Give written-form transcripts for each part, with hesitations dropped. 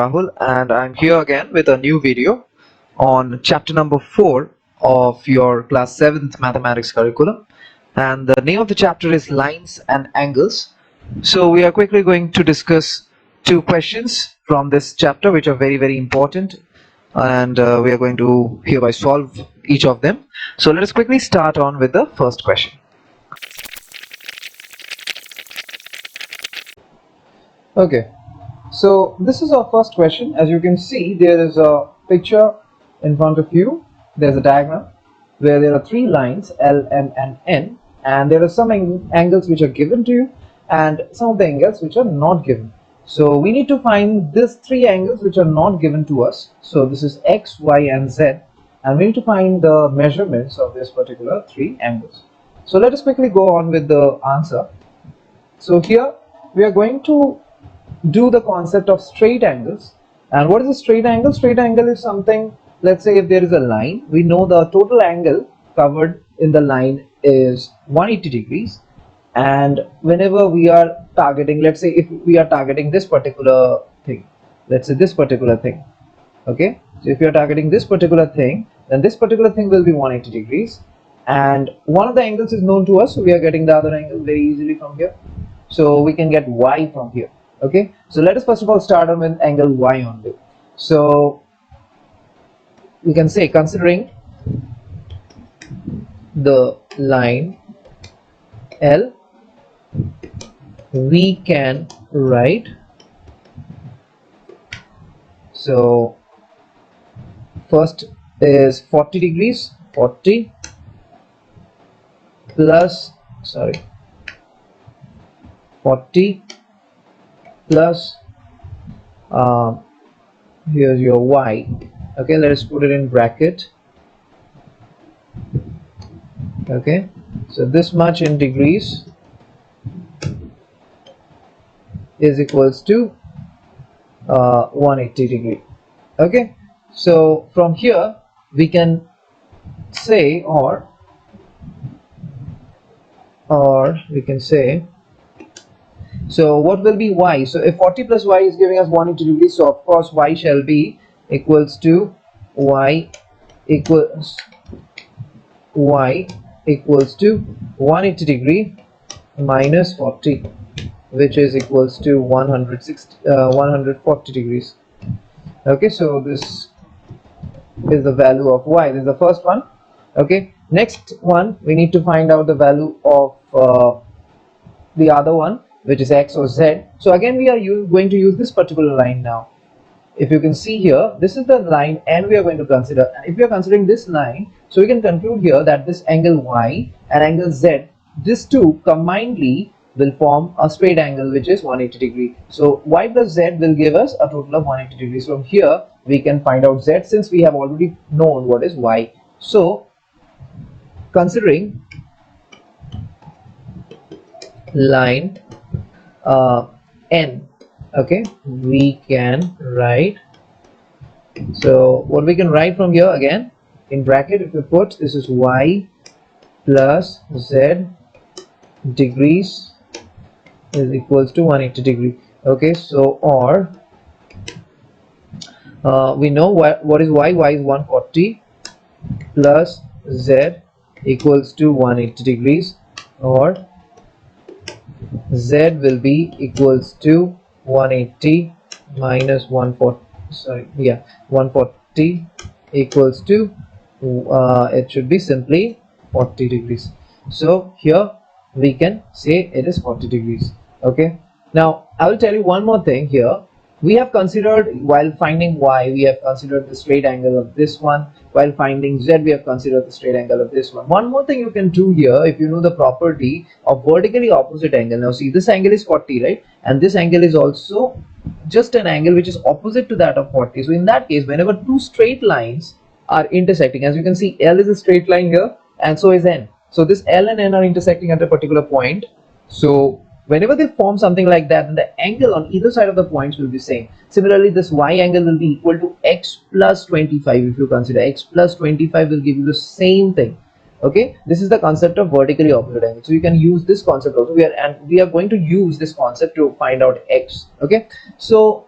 Rahul, and I'm here again with a new video on chapter number 4 of your class 7th mathematics curriculum. And the name of the chapter is Lines and Angles. So we are quickly going to discuss two questions from this chapter which are very important, and we are going to hereby solve each of them. So let us quickly start on with the first question. Okay, so this is our first question. As you can see, there is a picture in front of you. There's a diagram where there are three lines, L, M, and N, and there are some angles which are given to you and some of the angles which are not given. So we need to find these three angles which are not given to us. So this is X, Y, and Z, and we need to find the measurements of this particular three angles. So let us quickly go on with the answer. So here we are going to do the concept of straight angles. And what is a straight angle? Straight angle is something, let's say if there is a line, we know the total angle covered in the line is 180 degrees, and whenever we are targeting, let's say if we are targeting this particular thing, let's say this particular thing, okay, so if you are targeting this particular thing, then this particular thing will be 180 degrees, and one of the angles is known to us, so we are getting the other angle very easily from here. So we can get y from here. Okay, so let us first of all start on with angle y only. So we can say, considering the line L, we can write, so first is 40 degrees, 40 plus, 40 plus here's your y. Okay, let us put it in bracket. Okay, so this much in degrees is equals to 180 degree. Okay, so from here we can say, or we can say, so what will be y? So if 40 plus y is giving us 180 degrees, so of course y shall be equals to y equals to 180 degree minus 40, which is equals to 140 degrees. Okay, so this is the value of y. This is the first one. Okay, next one, we need to find out the value of the other one, which is x or z. So again we are going to use this particular line now. If you can see here, this is the line and we are going to consider. If we are considering this line, so we can conclude here that this angle y and angle z, these two combinedly will form a straight angle which is 180 degree. So y plus z will give us a total of 180 degrees. From here we can find out z, since we have already known what is y. So considering line n, okay, we can write, so what we can write from here, again in bracket, if you put, this is y plus z degrees is equals to 180 degree. Okay, so or we know what is y. Y is 140 plus z equals to 180 degrees, or z will be equals to 180 minus 140 equals to it should be simply 40 degrees. So here we can say it is 40 degrees. Okay, now I will tell you one more thing here. We have considered, while finding y, we have considered the straight angle of this one. While finding z, we have considered the straight angle of this one. One more thing you can do here, if you know the property of vertically opposite angle. Now see, this angle is 40, right? And this angle is also just an angle which is opposite to that of 40. So in that case, whenever two straight lines are intersecting, as you can see, L is a straight line here and so is N. So this L and N are intersecting at a particular point. So whenever they form something like that, then the angle on either side of the points will be same. Similarly, this y angle will be equal to x plus 25. If you consider x plus 25 will give you the same thing. Okay, this is the concept of vertically opposite angle. So you can use this concept also. We are going to use this concept to find out x. Okay, so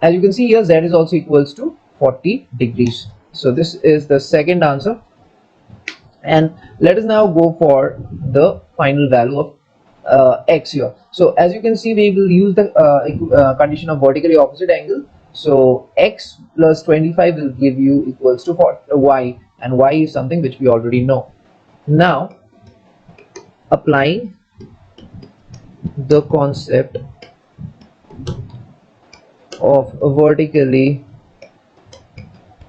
as you can see here, z is also equals to 40 degrees. So this is the second answer. And let us now go for the final value of x here. So as you can see, we will use the condition of vertically opposite angle. So x plus 25 will give you equals to y, and y is something which we already know. Now applying the concept of vertically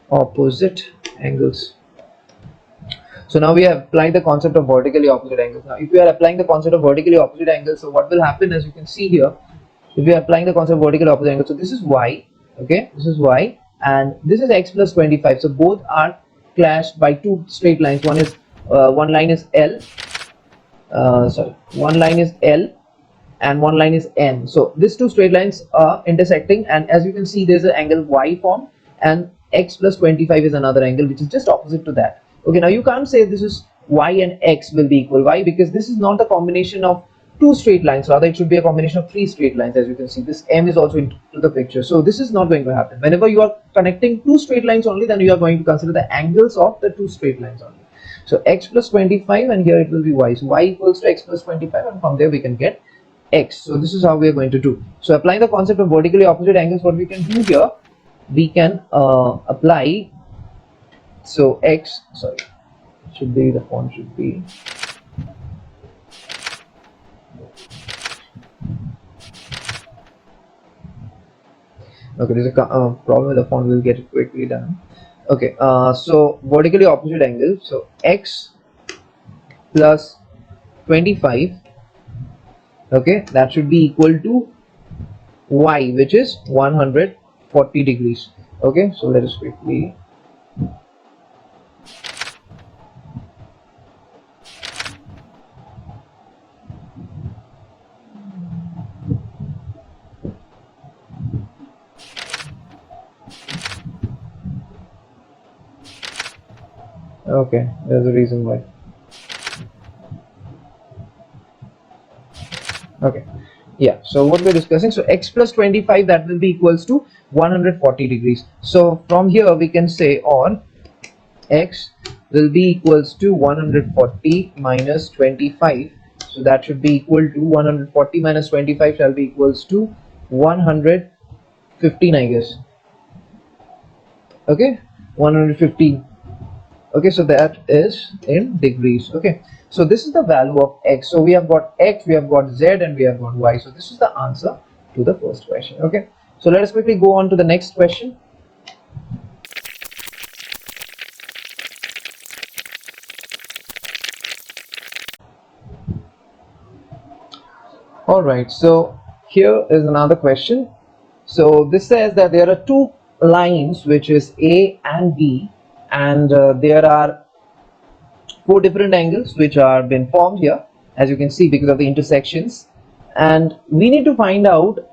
opposite angles. So now we have applied the concept of vertically opposite angles. Now if we are applying the concept of vertically opposite angles, so what will happen, as you can see here, if we are applying the concept of vertically opposite angles, so this is y, okay, this is y, and this is x plus 25. So both are clashed by two straight lines. One line is L, one line is L and one line is N. So these two straight lines are intersecting, and as you can see, there's an angle y formed, and x plus 25 is another angle which is just opposite to that. Okay, now you can't say this is y and x will be equal. Why? Because this is not a combination of two straight lines, rather it should be a combination of three straight lines. As you can see, this m is also into the picture, so this is not going to happen. Whenever you are connecting two straight lines only, then you are going to consider the angles of the two straight lines only. So x plus 25, and here it will be y, so y equals to x plus 25, and from there we can get x. So this is how we are going to do. So applying the concept of vertically opposite angles, what we can do here, we can apply, so x, sorry, should be, the font should be, okay, there's a problem with the font, we'll get it quickly done. Okay, so vertically opposite angle, so x plus 25, okay, that should be equal to y, which is 140 degrees. Okay, so let us quickly, okay, there's a reason why. Okay, yeah, so what we're discussing, so x plus 25, that will be equals to 140 degrees. So from here we can say, or x will be equals to 140 minus 25, so that should be equal to 140 minus 25 shall be equals to 115, I guess. Okay, 115. Okay, so that is in degrees. Okay, so this is the value of x. So we have got x, we have got z, and we have got y. So this is the answer to the first question. Okay, so let us quickly go on to the next question. All right, so here is another question. So this says that there are two lines, which is A and B, and there are four different angles which are been formed here, as you can see, because of the intersections, and we need to find out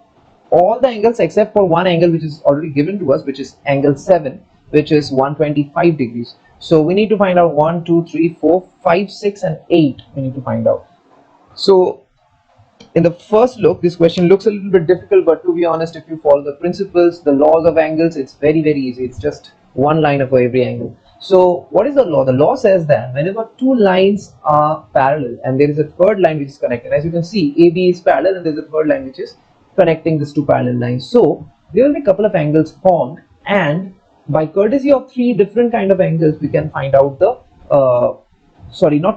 all the angles except for one angle which is already given to us, which is angle 7, which is 125 degrees. So we need to find out 1, 2, 3, 4, 5, 6 and 8. We need to find out. So in the first look, this question looks a little bit difficult, but to be honest, if you follow the principles, the laws of angles, it's very easy. It's just one line for every angle. So what is the law? The law says that whenever two lines are parallel and there is a third line which is connected, as you can see, AB is parallel and there is a third line which is connecting these two parallel lines. So there will be a couple of angles formed, and by courtesy of three different kind of angles, we can find out the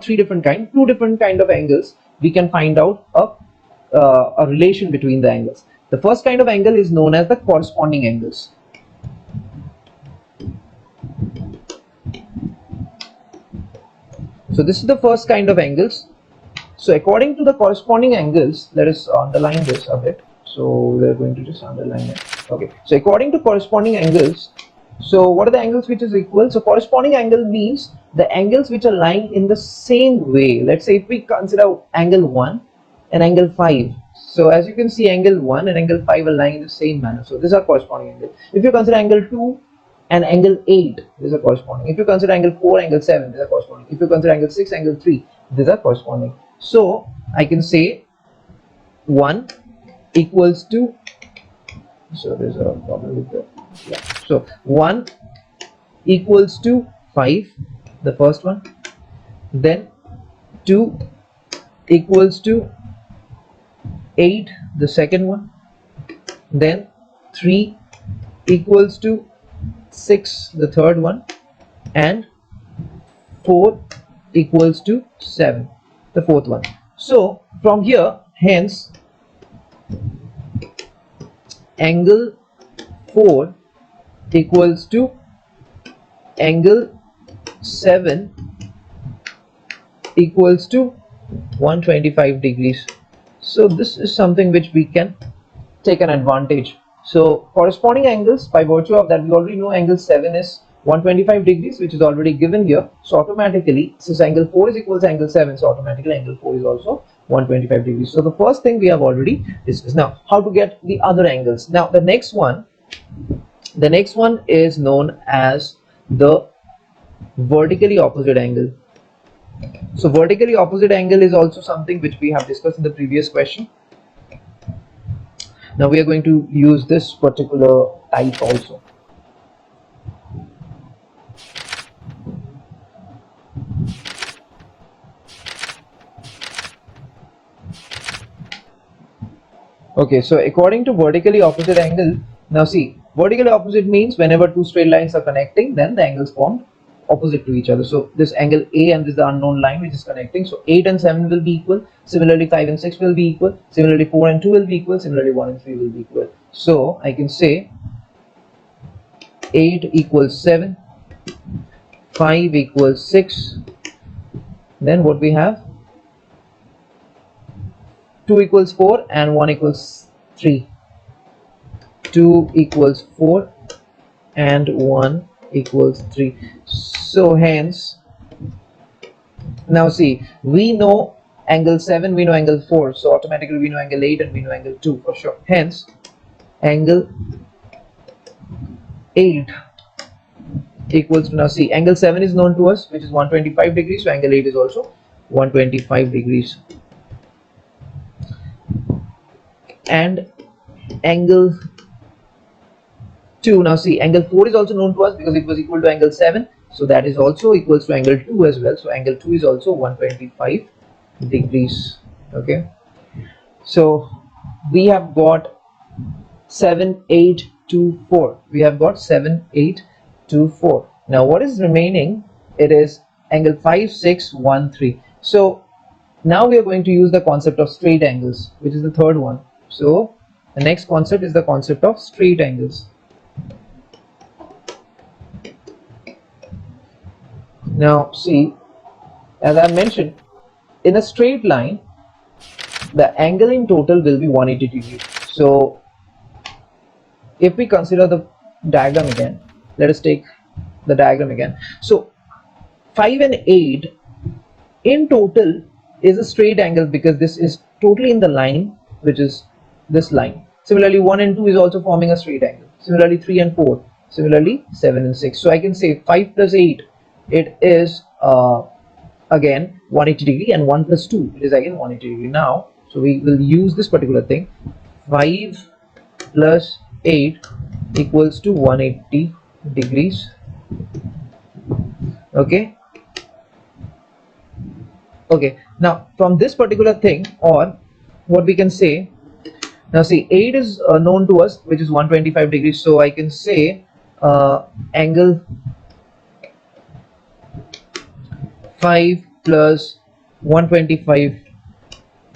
two different kind of angles. We can find out a relation between the angles. The first kind of angle is known as the corresponding angles. So this is the first kind of angles. So according to the corresponding angles, let us underline this a bit. So we're going to just underline it. Okay, so according to corresponding angles, so what are the angles which is equal? So corresponding angle means the angles which are lying in the same way. Let's say if we consider angle 1 and angle 5. So as you can see, angle 1 and angle 5 are lying in the same manner. So these are corresponding angles. If you consider angle 2 and angle 8, these are corresponding. If you consider angle 4, angle 7, these are corresponding. If you consider angle 6, angle 3, these are corresponding. So I can say 1 equals to So there's a problem with the, yeah. So 1 equals to 5, the first one, then 2 equals to 8, the second one, then 3 equals to 6, the third one, and 4 equals to 7, the fourth one. So from here, hence angle 4 equals to angle 7 equals to 125 degrees. So this is something which we can take an advantage. So corresponding angles, by virtue of that, we already know angle 7 is 125 degrees, which is already given here. So automatically, since angle 4 is equal to angle 7, so automatically angle 4 is also 125 degrees. So the first thing we have already discussed. Now how to get the other angles. Now the next one is known as the vertically opposite angle. So vertically opposite angle is also something which we have discussed in the previous question. Now we are going to use this particular type also. Okay, so according to vertically opposite angle, now see, vertically opposite means whenever two straight lines are connecting, then the angles formed opposite to each other. So this angle A and this is the unknown line which is connecting. So 8 and 7 will be equal. Similarly 5 and 6 will be equal. Similarly 4 and 2 will be equal. Similarly 1 and 3 will be equal. So I can say 8 equals 7, 5 equals 6. Then what we have? 2 equals 4 and 1 equals 3. 2 equals 4 and 1 equals 3. So hence, now see, we know angle 7, we know angle 4, so automatically we know angle 8 and we know angle 2 for sure. Hence angle 8 equals to, now see, angle 7 is known to us, which is 125 degrees, so angle 8 is also 125 degrees. And angle 2, now see, angle 4 is also known to us because it was equal to angle 7, so that is also equals to angle 2 as well. So angle 2 is also 125 degrees. Okay, so we have got 7, 8, 2, 4. We have got 7, 8, 2, 4. Now what is remaining? It is angle 5, 6, 1, 3. So now we are going to use the concept of straight angles, which is the third one. So the next concept is the concept of straight angles. Now see, as I mentioned, in a straight line the angle in total will be 180 degrees. So if we consider the diagram again, let us take the diagram again. So 5 and 8 in total is a straight angle because this is totally in the line, which is this line. Similarly 1 and 2 is also forming a straight angle. Similarly 3 and 4. Similarly 7 and 6. So I can say 5 plus 8, it is again 180 degree, and 1 plus 2, it is again 180 degree. Now so we will use this particular thing. 5 plus 8 equals to 180 degrees. Okay, now from this particular thing, or what we can say, now see, 8 is known to us, which is 125 degrees. So I can say angle 5 plus 125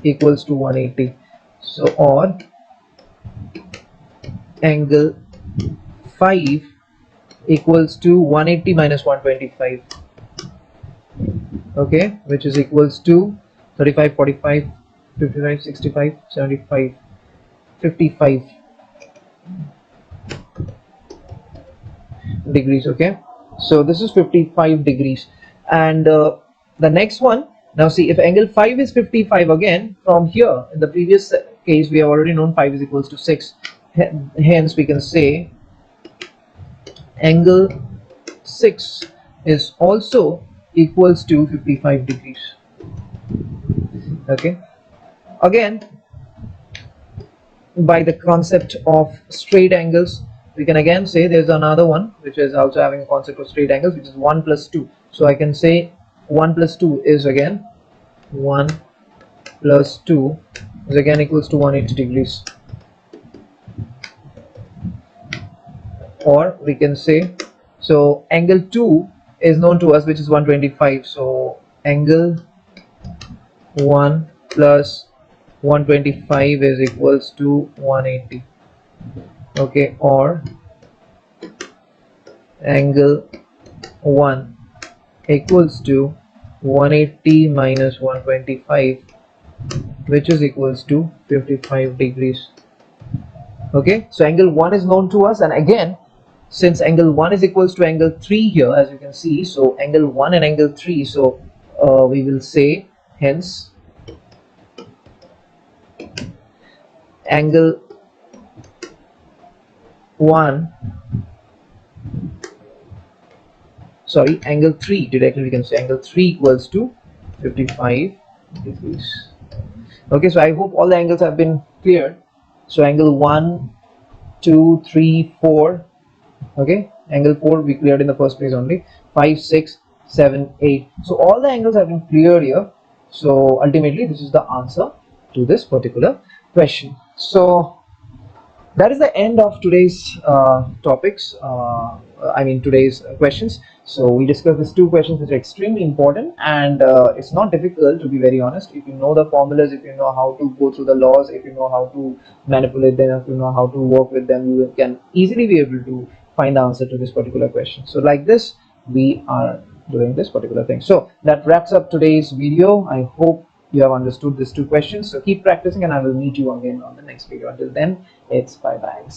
equals to 180. So or angle 5 equals to 180 minus 125. Okay, which is equals to 35, 45, 55, 65, 75, 55 degrees. Okay, so this is 55 degrees. And the next one, now see, if angle 5 is 55, again from here in the previous case we have already known 5 is equals to 6, hence we can say angle 6 is also equals to 55 degrees. Okay, again by the concept of straight angles, we can again say there's another one which is also having a concept of straight angles, which is 1 plus 2. So I can say 1 plus 2 is again 1 plus 2 is again equals to 180 degrees. Or we can say, so angle 2 is known to us, which is 125. So angle 1 plus 125 is equals to 180. Okay, or angle 1 equals to 180 minus 125, which is equals to 55 degrees. Okay, so angle 1 is known to us, and again, since angle 1 is equals to angle 3 here, as you can see, so angle 1 and angle 3, so we will say hence angle 1, sorry, angle 3, directly we can say angle 3 equals to 55 degrees. Okay, so I hope all the angles have been cleared. So angle 1, 2, 3, 4, okay, angle 4 we cleared in the first place only, 5, 6, 7, 8. So all the angles have been cleared here. So ultimately this is the answer to this particular question. So that is the end of today's topics, today's questions. So we discussed these two questions which are extremely important, and it's not difficult, to be very honest. If you know the formulas, if you know how to go through the laws, if you know how to manipulate them, if you know how to work with them, you can easily be able to find the answer to this particular question. So like this, we are doing this particular thing. So that wraps up today's video. I hope you have understood these two questions. So keep practicing, and I will meet you again on the next video. Until then, it's bye-bye.